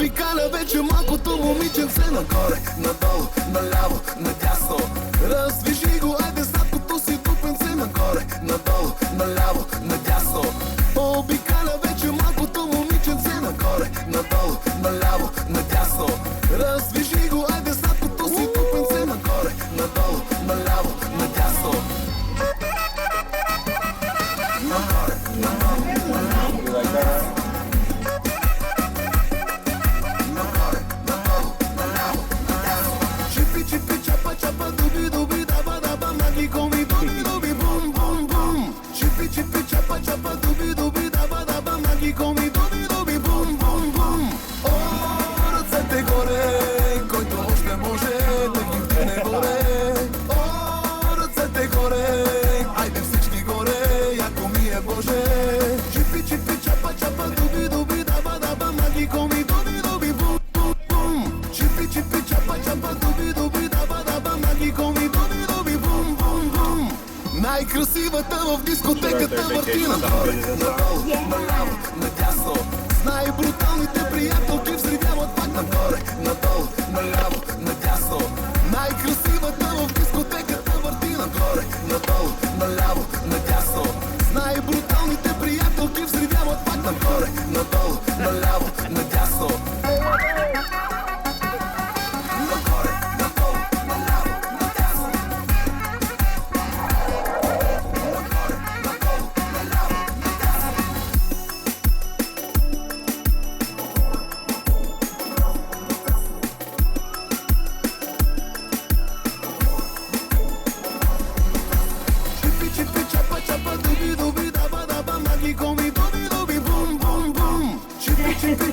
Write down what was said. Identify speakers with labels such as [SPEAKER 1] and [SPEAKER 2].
[SPEAKER 1] Обикаля вече малкото момиченце нагоре, надолу, наляво, надясно. Раздвижи го, айде сладкото си тупенце нагоре, надолу, наляво, надясно. Обикаля вече малкото момиченце нагоре, надолу, наляво, надясно. Раздвижи го, айде сладкото си тупенце нагоре, надолу, наляво, надясно. Нагоре, надолу, наляво. Chapa dubi dubi daba daba magi komi dubi dubi bum bum bum. Chipi chipi chapa chapa dubi dubi daba daba magi komi dubi dubi bum bum bum. О, ръцете горе, който още може да ги вдигне горе. О, ръцете горе, айде всички горе, яко ми е Боже. Чипи чипи чапа чапа дуби дуби даба даба маги коми дуби дуби бум бум бум. Чипи чипи чапа чапа дуби дуби даба даба маги коми дуби дуби бум бум бум. Най-красивата в дискотеката върти нагоре, надолу, наляво, надясно. С най-бруталните приятелки взривяват пак нагоре, надолу, наляво, надясно. Най-красивата в дискотеката върти нагоре, надолу, наляво, надясно. С най-бруталните приятелки взривяват пак нагоре, надолу, наляво, надясно. Нагоре, надолу, наляво, надясно. Нагоре, надолу, наляво, надясно. Чипи чипи чапа чапа дуби дуби даба даба маги коми дуби дуби бум бум бум. Чипи чипи